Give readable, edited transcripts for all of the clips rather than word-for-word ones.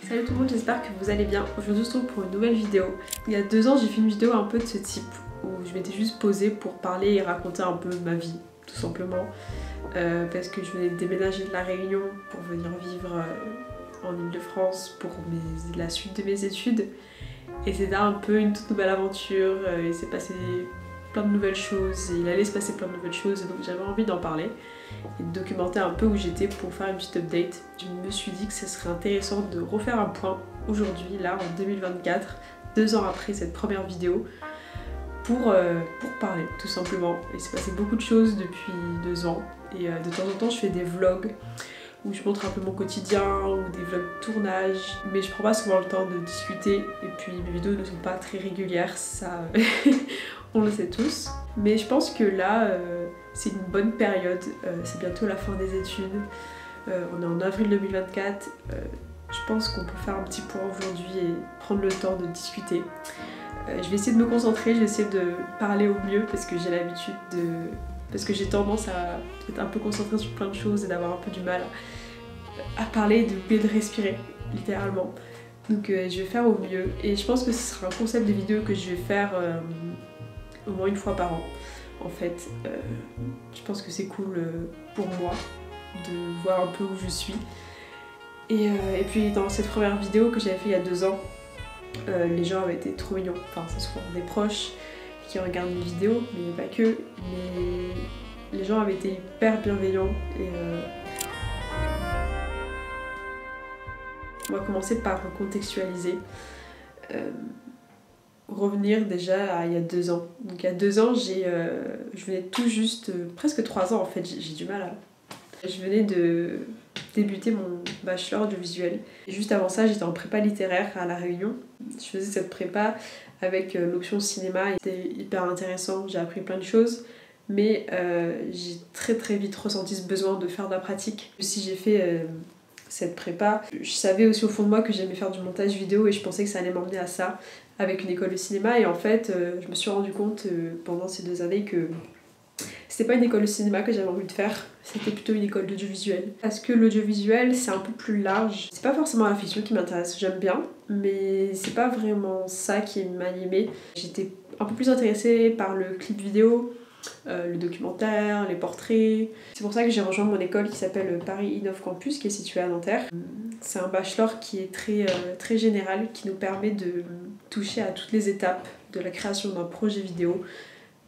Salut tout le monde, j'espère que vous allez bien. Aujourd'hui on se retrouve pour une nouvelle vidéo. Il y a 2 ans j'ai fait une vidéo un peu de ce type où je m'étais juste posée pour parler et raconter un peu ma vie tout simplement parce que je venais de déménager de La Réunion pour venir vivre en Île-de-France pour la suite de mes études et c'était un peu une toute nouvelle aventure, il s'est passé plein de nouvelles choses et il allait se passer plein de nouvelles choses et donc j'avais envie d'en parler et de documenter un peu où j'étais pour faire une petite update. Je me suis dit que ce serait intéressant de refaire un point aujourd'hui, là en 2024, 2 ans après cette première vidéo, pour parler tout simplement. Il s'est passé beaucoup de choses depuis 2 ans et de temps en temps je fais des vlogs où je montre un peu mon quotidien ou des vlogs de tournage, mais je prends pas souvent le temps de discuter et puis mes vidéos ne sont pas très régulières, ça on le sait tous. Mais je pense que là c'est une bonne période, c'est bientôt la fin des études, on est en avril 2024, je pense qu'on peut faire un petit point aujourd'hui et prendre le temps de discuter. Je vais essayer de me concentrer, je vais essayer de parler au mieux parce que j'ai l'habitude de... parce que j'ai tendance à être un peu concentrée sur plein de choses et d'avoir un peu du mal à parler et d'oublier de respirer, littéralement. Donc je vais faire au mieux et je pense que ce sera un concept de vidéo que je vais faire au moins une fois par an. En fait, je pense que c'est cool pour moi de voir un peu où je suis. Et puis dans cette première vidéo que j'avais fait il y a 2 ans, les gens avaient été trop mignons. Enfin, c'est souvent des proches qui regardent mes vidéos, mais pas que. Mais les gens avaient été hyper bienveillants et on va commencer par contextualiser. Revenir déjà à il y a 2 ans. Donc il y a 2 ans, je venais tout juste, presque 3 ans en fait, j'ai du mal à... Je venais de débuter mon bachelor audiovisuel. Et juste avant ça, j'étais en prépa littéraire à La Réunion. Je faisais cette prépa avec l'option cinéma, c'était hyper intéressant, j'ai appris plein de choses. Mais j'ai très vite ressenti ce besoin de faire de la pratique. Si j'ai fait cette prépa, je savais aussi au fond de moi que j'aimais faire du montage vidéo et je pensais que ça allait m'emmener à ça avec une école de cinéma. Et en fait, je me suis rendu compte pendant ces 2 années que c'était pas une école de cinéma que j'avais envie de faire, c'était plutôt une école d'audiovisuel. Parce que l'audiovisuel, c'est un peu plus large. C'est pas forcément la fiction qui m'intéresse, j'aime bien, mais c'est pas vraiment ça qui m'animait. J'étais un peu plus intéressée par le clip vidéo, le documentaire, les portraits. C'est pour ça que j'ai rejoint mon école qui s'appelle Paris Innov Campus, qui est située à Nanterre. C'est un bachelor qui est très général, qui nous permet de toucher à toutes les étapes de la création d'un projet vidéo,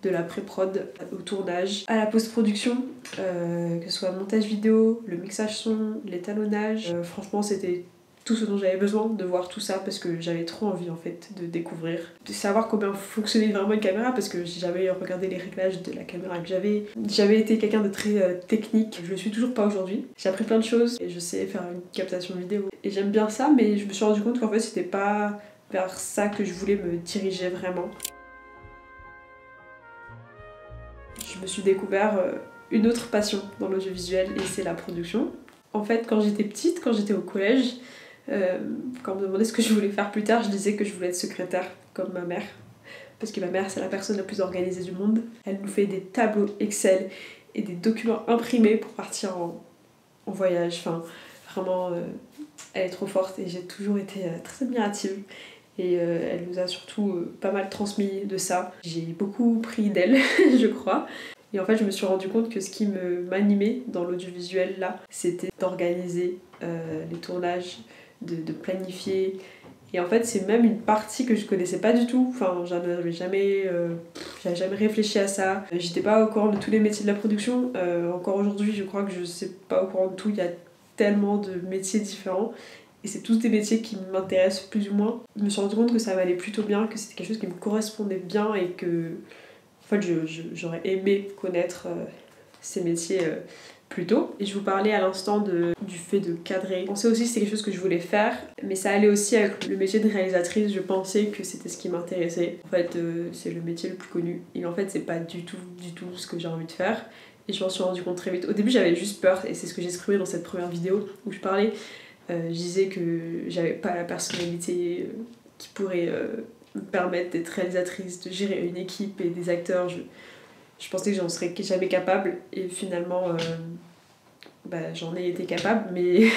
de la pré-prod au tournage, à la post-production, que ce soit le montage vidéo, le mixage son, l'étalonnage. Franchement, c'était tout ce dont j'avais besoin, de voir tout ça parce que j'avais trop envie en fait de découvrir, de savoir comment fonctionnait vraiment une caméra parce que j'ai jamais regardé les réglages de la caméra que j'avais. J'avais été quelqu'un de très technique, je le suis toujours pas aujourd'hui. J'ai appris plein de choses et je sais faire une captation vidéo et j'aime bien ça, mais je me suis rendu compte qu'en fait c'était pas vers ça que je voulais me diriger vraiment. Je me suis découvert une autre passion dans l'audiovisuel et c'est la production. En fait, quand j'étais petite, quand j'étais au collège, quand on me demandait ce que je voulais faire plus tard, je disais que je voulais être secrétaire comme ma mère. Parce que ma mère, c'est la personne la plus organisée du monde. Elle nous fait des tableaux Excel et des documents imprimés pour partir en voyage. Enfin, vraiment, elle est trop forte et j'ai toujours été très admirative. Et elle nous a surtout pas mal transmis de ça. J'ai beaucoup pris d'elle, je crois. Et en fait, je me suis rendu compte que ce qui m'animait dans l'audiovisuel là, c'était d'organiser les tournages, de planifier. Et en fait, c'est même une partie que je connaissais pas du tout. Enfin, j'avais jamais réfléchi à ça. J'étais pas au courant de tous les métiers de la production. Encore aujourd'hui, je crois que je sais pas au courant de tout. Il y a tellement de métiers différents. Et c'est tous des métiers qui m'intéressent plus ou moins. Je me suis rendu compte que ça m'allait plutôt bien, que c'était quelque chose qui me correspondait bien et que en fait, j'aurais aimé connaître ces métiers plus tôt. Et je vous parlais à l'instant du fait de cadrer. Je pensais aussi que c'était quelque chose que je voulais faire, mais ça allait aussi avec le métier de réalisatrice. Je pensais que c'était ce qui m'intéressait. En fait, c'est le métier le plus connu. Et en fait, c'est pas du tout ce que j'ai envie de faire. Et je m'en suis rendu compte très vite. Au début, j'avais juste peur, et c'est ce que j'ai exprimé dans cette première vidéo où je parlais. Je disais que j'avais pas la personnalité qui pourrait me permettre d'être réalisatrice, de gérer une équipe et des acteurs. Je pensais que j'en serais jamais capable et finalement j'en ai été capable, mais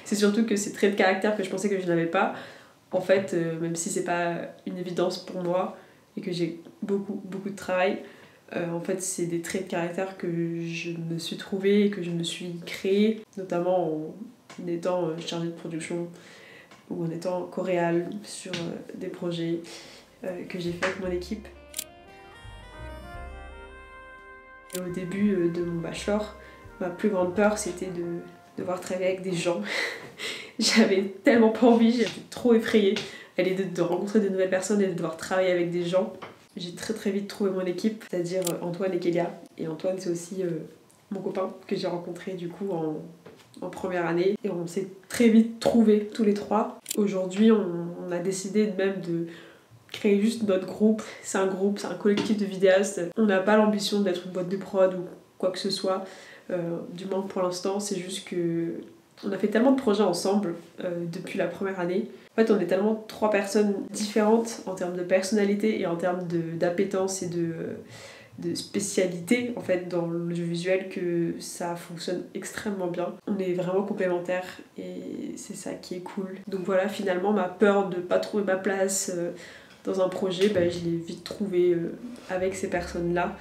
c'est surtout que ces traits de caractère que je pensais que je n'avais pas, en fait, même si c'est pas une évidence pour moi et que j'ai beaucoup de travail, en fait c'est des traits de caractère que je me suis trouvée et que je me suis créée, notamment en étant chargée de production ou en étant coréale sur des projets que j'ai fait avec mon équipe. Et au début de mon bachelor, ma plus grande peur c'était de devoir travailler avec des gens. J'avais tellement pas envie, j'étais trop effrayée à l'idée de rencontrer de nouvelles personnes et de devoir travailler avec des gens. J'ai très vite trouvé mon équipe, c'est-à-dire Antoine et Kélia. Et Antoine c'est aussi mon copain que j'ai rencontré du coup en première année. Et on s'est très vite trouvés tous les trois. Aujourd'hui on a décidé même de créer juste notre groupe. C'est un groupe, c'est un collectif de vidéastes. On n'a pas l'ambition d'être une boîte de prod ou quoi que ce soit. Du moins pour l'instant, c'est juste que on a fait tellement de projets ensemble depuis la première année. En fait, on est tellement trois personnes différentes en termes de personnalité et en termes d'appétence et de spécialité en fait dans le jeu visuel que ça fonctionne extrêmement bien. On est vraiment complémentaires et c'est ça qui est cool. Donc voilà, finalement ma peur de pas trouver ma place dans un projet, je l'ai vite trouvée avec ces personnes-là.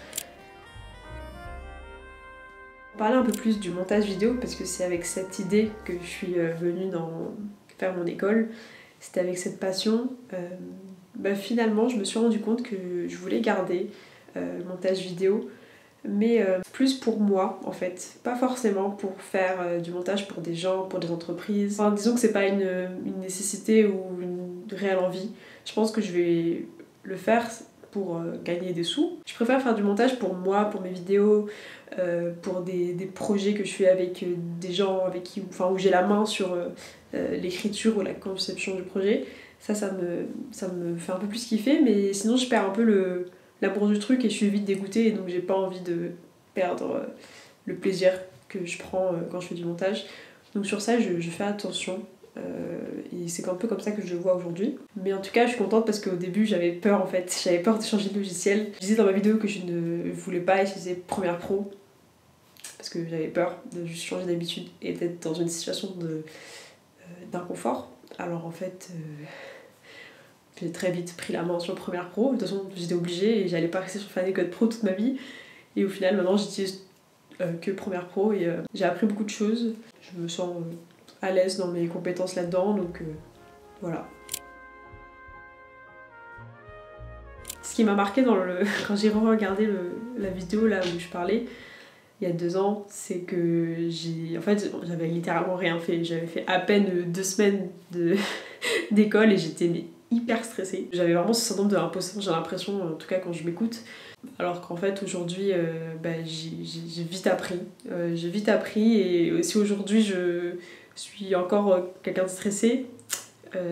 Parler un peu plus du montage vidéo parce que c'est avec cette idée que je suis venue faire mon école. C'était avec cette passion. Finalement, je me suis rendu compte que je voulais garder le montage vidéo, mais plus pour moi en fait, pas forcément pour faire du montage pour des gens, pour des entreprises. Enfin, disons que c'est pas une nécessité ou une réelle envie. Je pense que je vais le faire pour gagner des sous. Je préfère faire du montage pour moi, pour mes vidéos, pour des projets que je fais avec des gens avec qui, où j'ai la main sur l'écriture ou la conception du projet. Ça me fait un peu plus kiffer, mais sinon je perds un peu l'amour du truc et je suis vite dégoûtée et donc j'ai pas envie de perdre le plaisir que je prends quand je fais du montage. Donc sur ça je fais attention. Et c'est un peu comme ça que je le vois aujourd'hui. Mais en tout cas, je suis contente parce qu'au début, j'avais peur en fait. J'avais peur de changer de logiciel. Je disais dans ma vidéo que je ne voulais pas utiliser Premiere Pro parce que j'avais peur de juste changer d'habitude et d'être dans une situation d'inconfort. Alors en fait, j'ai très vite pris la main sur Premiere Pro. De toute façon, j'étais obligée et j'allais pas rester sur Final Cut Pro toute ma vie. Et au final, maintenant, j'utilise que Premiere Pro et j'ai appris beaucoup de choses. Je me sens à l'aise dans mes compétences là-dedans, donc voilà. Ce qui m'a marqué quand j'ai re-regardé la vidéo là où je parlais, il y a 2 ans, c'est que j'avais littéralement rien fait. J'avais fait à peine 2 semaines d'école et j'étais hyper stressée. J'avais vraiment ce syndrome de l'imposteur, j'ai l'impression, en tout cas quand je m'écoute. Alors qu'en fait aujourd'hui, j'ai vite appris. J'ai vite appris et si aujourd'hui je suis encore quelqu'un de stressé,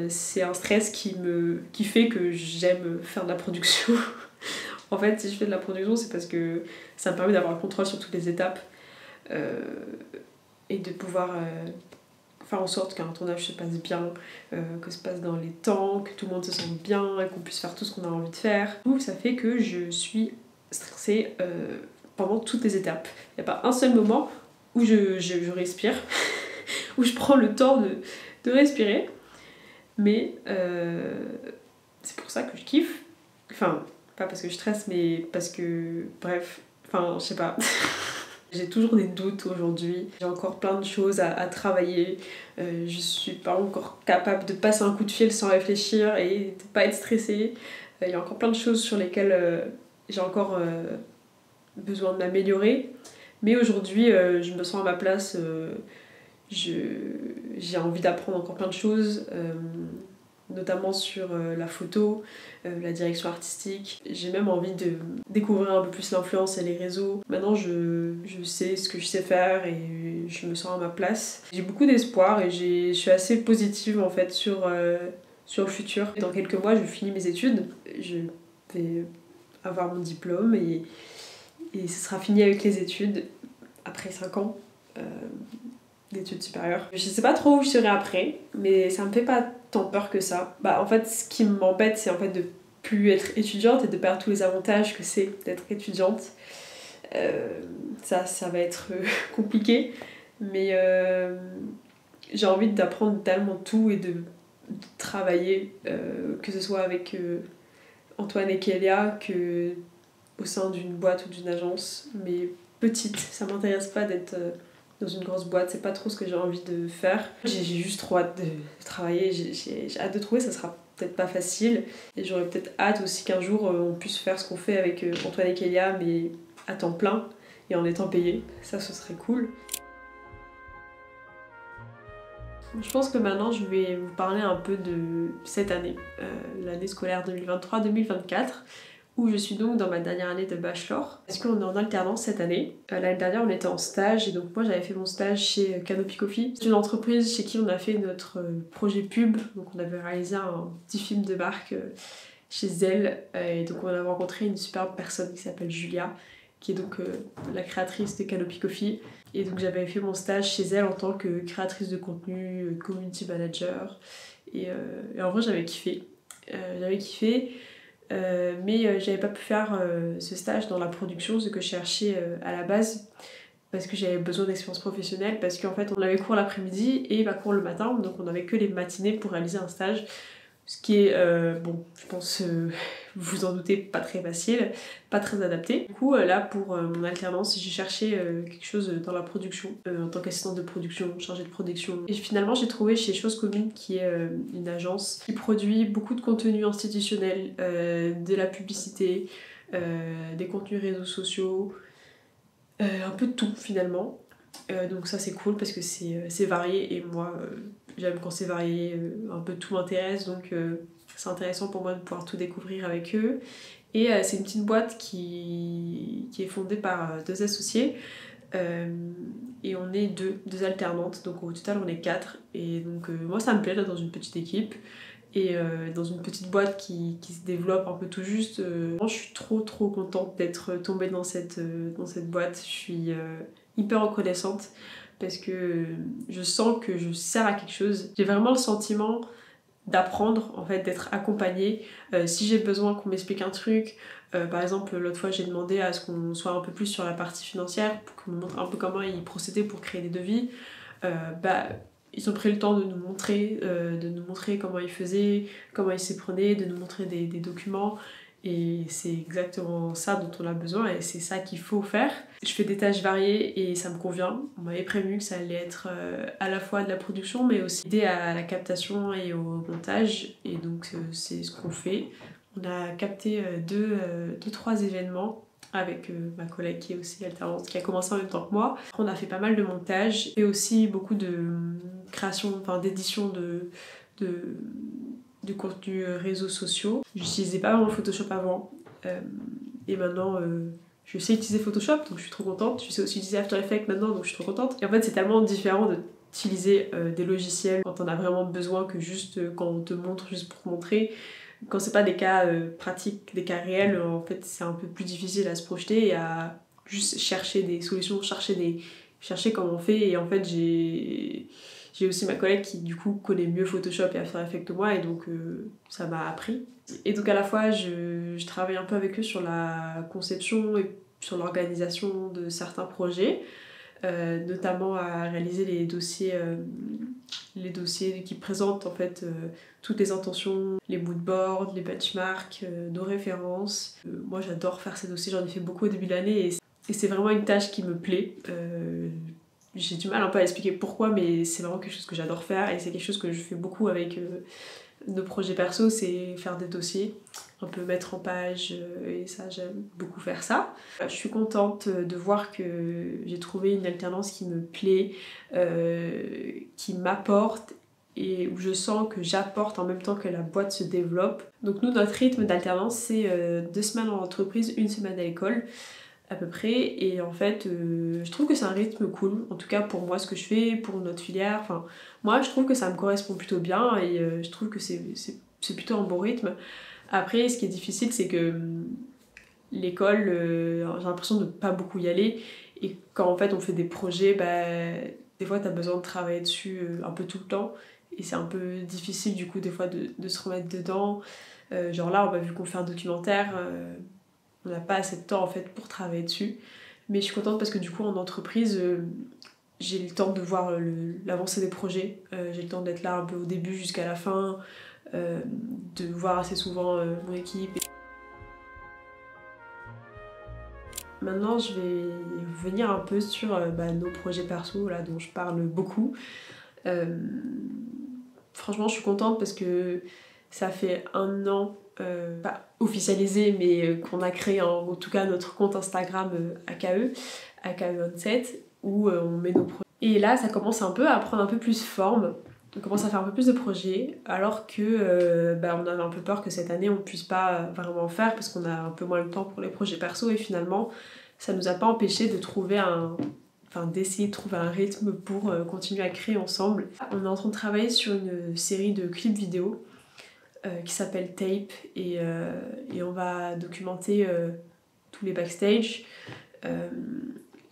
c'est un stress qui fait que j'aime faire de la production. En fait, si je fais de la production, c'est parce que ça me permet d'avoir le contrôle sur toutes les étapes et de pouvoir faire en sorte qu'un tournage se passe bien, que se passe dans les temps, que tout le monde se sente bien et qu'on puisse faire tout ce qu'on a envie de faire. Tout ça fait que je suis stressée pendant toutes les étapes. Il n'y a pas un seul moment où je respire, où je prends le temps de respirer. Mais c'est pour ça que je kiffe. Enfin, pas parce que je stresse, mais parce que... Bref, je sais pas. J'ai toujours des doutes aujourd'hui. J'ai encore plein de choses à travailler. Je suis pas encore capable de passer un coup de fil sans réfléchir et de pas être stressée. Il y a encore plein de choses sur lesquelles j'ai encore besoin de m'améliorer. Mais aujourd'hui, je me sens à ma place. J'ai envie d'apprendre encore plein de choses, notamment sur la photo, la direction artistique. J'ai même envie de découvrir un peu plus l'influence et les réseaux. Maintenant je sais ce que je sais faire et je me sens à ma place. J'ai beaucoup d'espoir et je suis assez positive en fait sur le futur. Dans quelques mois je finis mes études, je vais avoir mon diplôme et ce sera fini avec les études après 5 ans. D'études supérieures. Je sais pas trop où je serai après, mais ça me fait pas tant peur que ça. En fait, ce qui m'embête, c'est en fait de plus être étudiante et de perdre tous les avantages que c'est d'être étudiante. Ça va être compliqué, Mais j'ai envie d'apprendre tellement tout et de travailler, que ce soit avec Antoine et Kélia, que au sein d'une boîte ou d'une agence, mais petite. Ça m'intéresse pas d'être dans une grosse boîte, c'est pas trop ce que j'ai envie de faire. J'ai juste trop hâte de travailler, j'ai hâte de trouver, ça sera peut-être pas facile. Et j'aurais peut-être hâte aussi qu'un jour on puisse faire ce qu'on fait avec Antoine et Kélia, mais à temps plein et en étant payé. Ça, ce serait cool. Je pense que maintenant je vais vous parler un peu de cette année, l'année scolaire 2023-2024, où je suis donc dans ma dernière année de bachelor. Parce qu'on est en alternance cette année. L'année dernière on était en stage et donc moi j'avais fait mon stage chez Canopy Coffee. C'est une entreprise chez qui on a fait notre projet pub, donc on avait réalisé un petit film de marque chez elle et donc on a rencontré une superbe personne qui s'appelle Julia, qui est donc la créatrice de Canopy Coffee. Et donc j'avais fait mon stage chez elle en tant que créatrice de contenu, community manager. Et en vrai j'avais kiffé. Mais j'avais pas pu faire ce stage dans la production, ce que je cherchais à la base, parce que j'avais besoin d'expérience professionnelle, parce qu'en fait on avait cours l'après-midi et pas cours le matin, donc on avait que les matinées pour réaliser un stage. Ce qui est, bon, je pense, vous vous en doutez, pas très facile, pas très adapté. Du coup, là, pour mon alternance, j'ai cherché quelque chose dans la production, en tant qu'assistante de production, chargée de production. Et finalement, j'ai trouvé chez Chose Commune, qui est une agence qui produit beaucoup de contenu institutionnel, de la publicité, des contenus réseaux sociaux, un peu de tout finalement. Donc ça c'est cool parce que c'est varié et moi j'aime quand c'est varié, un peu tout m'intéresse, donc c'est intéressant pour moi de pouvoir tout découvrir avec eux. Et c'est une petite boîte qui est fondée par deux associés et on est deux alternantes, donc au total on est quatre. Et donc moi ça me plaît d'être dans une petite équipe et dans une petite boîte qui se développe un peu tout juste. Moi je suis trop contente d'être tombée dans cette boîte. Je suis hyper reconnaissante parce que je sens que je sers à quelque chose. J'ai vraiment le sentiment d'apprendre, en fait, d'être accompagnée. Si j'ai besoin qu'on m'explique un truc, par exemple l'autre fois j'ai demandé à ce qu'on soit un peu plus sur la partie financière pour qu'on me montre un peu comment ils procédaient pour créer des devis. Ils ont pris le temps de nous montrer comment ils faisaient, comment ils s'y prenaient, de nous montrer des documents. Et c'est exactement ça dont on a besoin et c'est ça qu'il faut faire. Je fais des tâches variées et ça me convient. On m'avait prévenu que ça allait être à la fois de la production mais aussi aider à la captation et au montage. Et donc c'est ce qu'on fait. On a capté trois événements avec ma collègue qui est aussi alternante, qui a commencé en même temps que moi. On a fait pas mal de montage et aussi beaucoup de création, enfin d'édition de contenu réseaux sociaux. J'utilisais pas vraiment Photoshop avant et maintenant je sais utiliser Photoshop donc je suis trop contente. Je sais aussi utiliser After Effects maintenant donc je suis trop contente. Et en fait c'est tellement différent d'utiliser des logiciels quand on a vraiment besoin que juste quand on te montre juste pour montrer. Quand c'est pas des cas pratiques, des cas réels, en fait c'est un peu plus difficile à se projeter et à juste chercher des solutions, chercher comment on fait. Et en fait j'ai aussi ma collègue qui du coup connaît mieux Photoshop et After Effects que moi et donc ça m'a appris. Et donc à la fois je travaille un peu avec eux sur la conception et sur l'organisation de certains projets, notamment à réaliser les dossiers qui présentent en fait toutes les intentions, les moodboards, les benchmarks, nos références. Moi j'adore faire ces dossiers, j'en ai fait beaucoup au début de l'année et c'est vraiment une tâche qui me plaît. J'ai du mal un peu à expliquer pourquoi, mais c'est vraiment quelque chose que j'adore faire et c'est quelque chose que je fais beaucoup avec nos projets perso, c'est faire des dossiers, un peu mettre en page et ça j'aime beaucoup faire ça. Je suis contente de voir que j'ai trouvé une alternance qui me plaît, qui m'apporte et où je sens que j'apporte en même temps que la boîte se développe. Donc nous notre rythme d'alternance c'est 2 semaines en entreprise, 1 semaine à l'école à peu près et en fait je trouve que c'est un rythme cool, en tout cas pour moi ce que je fais, pour notre filière, enfin moi je trouve que ça me correspond plutôt bien et je trouve que c'est plutôt un bon rythme. Après ce qui est difficile c'est que l'école j'ai l'impression de pas beaucoup y aller et quand en fait on fait des projets des fois t'as besoin de travailler dessus un peu tout le temps et c'est un peu difficile du coup des fois de se remettre dedans. Genre là vu qu'on fait un documentaire on n'a pas assez de temps en fait pour travailler dessus, mais je suis contente parce que du coup en entreprise j'ai le temps de voir l'avancée des projets, j'ai le temps d'être là un peu au début jusqu'à la fin, de voir assez souvent mon équipe. Maintenant, je vais venir un peu sur nos projets perso, là, dont je parle beaucoup. Franchement, je suis contente parce que ça fait 1 an, pas officialisé, mais qu'on a créé en tout cas notre compte Instagram AKE27, où on met nos projets. Et là, ça commence un peu à prendre un peu plus forme. On commence à faire un peu plus de projets, alors que on avait un peu peur que cette année on puisse pas vraiment faire parce qu'on a un peu moins le temps pour les projets perso, et finalement ça nous a pas empêché de trouver d'essayer de trouver un rythme pour continuer à créer ensemble. On est en train de travailler sur une série de clips vidéo qui s'appelle Tape, et on va documenter tous les backstage.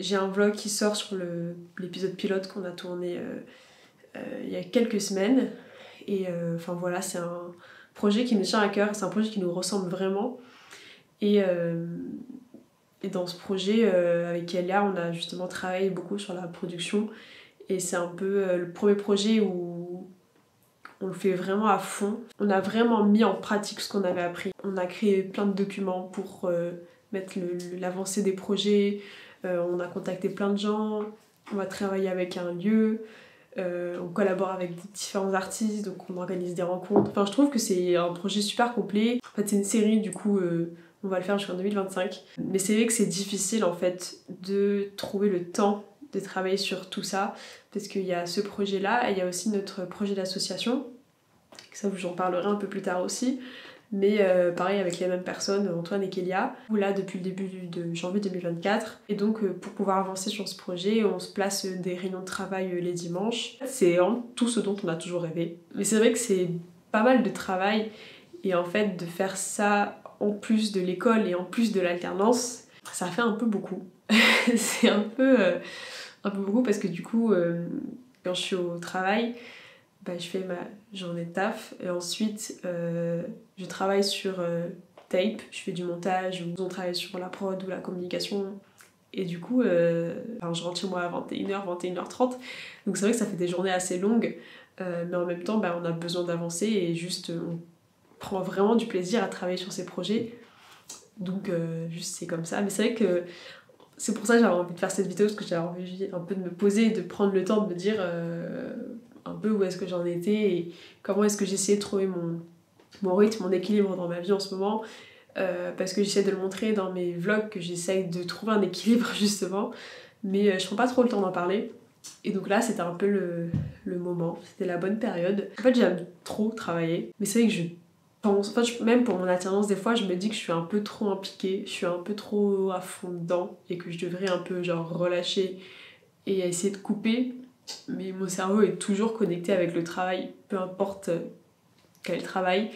J'ai un vlog qui sort sur l'épisode pilote qu'on a tourné il y a quelques semaines, et voilà, c'est un projet qui me tient à cœur, c'est un projet qui nous ressemble vraiment, et dans ce projet avec Elia, on a justement travaillé beaucoup sur la production, et c'est un peu le premier projet où on le fait vraiment à fond. On a vraiment mis en pratique ce qu'on avait appris. On a créé plein de documents pour mettre l'avancée des projets, on a contacté plein de gens, on va travailler avec un lieu, on collabore avec différents artistes, donc on organise des rencontres. Enfin, je trouve que c'est un projet super complet. En fait, c'est une série, du coup, on va le faire jusqu'en 2025. Mais c'est vrai que c'est difficile, en fait, de trouver le temps de travailler sur tout ça, parce qu'il y a ce projet-là, et il y a aussi notre projet d'association. Ça, j'en parlerai un peu plus tard aussi. Mais pareil, avec les mêmes personnes, Antoine et Kélia, là depuis le début de janvier 2024. Et donc pour pouvoir avancer sur ce projet, on se place des réunions de travail les dimanches. C'est vraiment tout ce dont on a toujours rêvé. Mais c'est vrai que c'est pas mal de travail, et en fait de faire ça en plus de l'école et en plus de l'alternance, ça fait un peu beaucoup. C'est un peu beaucoup, parce que du coup, quand je suis au travail, je fais ma journée de taf, et ensuite je travaille sur Tape, je fais du montage, ou on travaille sur la prod ou la communication, et du coup je rentre chez moi à 21h, 21h30, donc c'est vrai que ça fait des journées assez longues, mais en même temps on a besoin d'avancer, et juste on prend vraiment du plaisir à travailler sur ces projets, donc juste c'est comme ça. Mais c'est vrai que c'est pour ça que j'avais envie de faire cette vidéo, parce que j'avais envie un peu de me poser et de prendre le temps de me dire un peu où est-ce que j'en étais et comment est-ce que j'essayais de trouver mon rythme, mon équilibre dans ma vie en ce moment, parce que j'essaie de le montrer dans mes vlogs, que j'essaye de trouver un équilibre justement, mais je prends pas trop le temps d'en parler, et donc là c'était un peu le moment, c'était la bonne période. En fait j'aime trop travailler, mais c'est vrai que je pense, même pour mon alternance, des fois je me dis que je suis un peu trop impliquée, je suis un peu trop à fond dedans, et que je devrais un peu genre relâcher et essayer de couper. Mais mon cerveau est toujours connecté avec le travail, peu importe quel travail.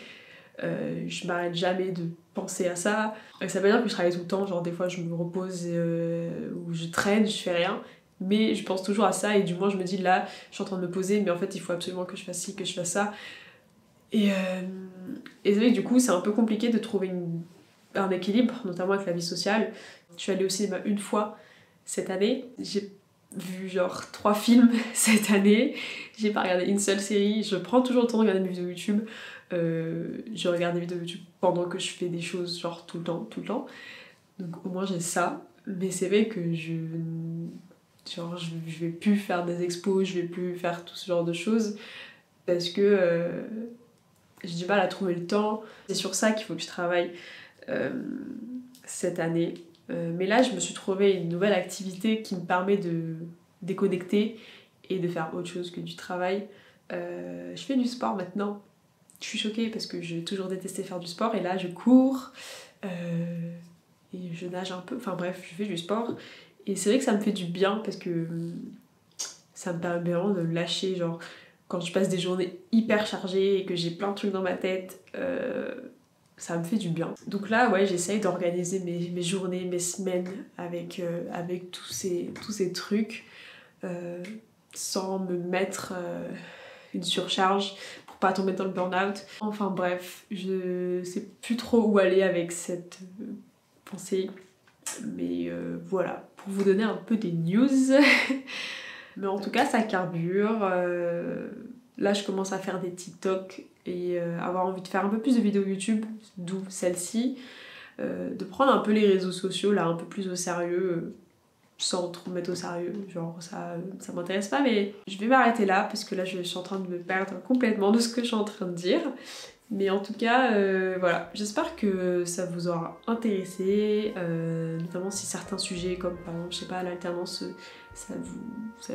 Je m'arrête jamais de penser à ça. Ça veut dire que je travaille tout le temps, genre des fois je me repose ou je traîne, je fais rien. Mais je pense toujours à ça, et du moins je me dis là, je suis en train de me poser, mais en fait il faut absolument que je fasse ci, que je fasse ça. Et c'est vrai que du coup c'est un peu compliqué de trouver un équilibre, notamment avec la vie sociale. Je suis allée au cinéma une fois cette année. J'ai vu genre 3 films cette année, j'ai pas regardé une seule série. Je prends toujours le temps de regarder mes vidéos YouTube, je regarde des vidéos YouTube pendant que je fais des choses, genre tout le temps, donc au moins j'ai ça. Mais c'est vrai que je vais plus faire des expos, je vais plus faire tout ce genre de choses, parce que j'ai du mal à trouver le temps. C'est sur ça qu'il faut que je travaille cette année. Mais là, je me suis trouvé une nouvelle activité qui me permet de déconnecter et de faire autre chose que du travail. Je fais du sport maintenant. Je suis choquée parce que j'ai toujours détesté faire du sport, et là je cours et je nage un peu. Enfin bref, je fais du sport, et c'est vrai que ça me fait du bien, parce que ça me permet vraiment de lâcher. Genre quand je passe des journées hyper chargées et que j'ai plein de trucs dans ma tête, ça me fait du bien. Donc là, ouais, j'essaye d'organiser mes journées, mes semaines avec tous ces trucs, sans me mettre une surcharge pour pas tomber dans le burn-out. Enfin bref, je sais plus trop où aller avec cette pensée, mais voilà, pour vous donner un peu des news. Mais en tout cas, ça carbure. Là, je commence à faire des TikTok et avoir envie de faire un peu plus de vidéos YouTube, d'où celle-ci. De prendre un peu les réseaux sociaux là un peu plus au sérieux, sans trop me mettre au sérieux, genre ça m'intéresse pas, mais je vais m'arrêter là parce que là je suis en train de me perdre complètement de ce que je suis en train de dire. Mais en tout cas, voilà, j'espère que ça vous aura intéressé, notamment si certains sujets comme par exemple, je sais pas, l'alternance, ça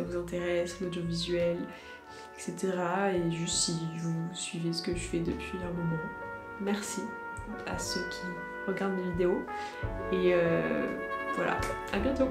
vous intéresse, l'audiovisuel, etc. Et juste si vous suivez ce que je fais depuis un moment. Merci à ceux qui regardent mes vidéos. Et voilà, à bientôt!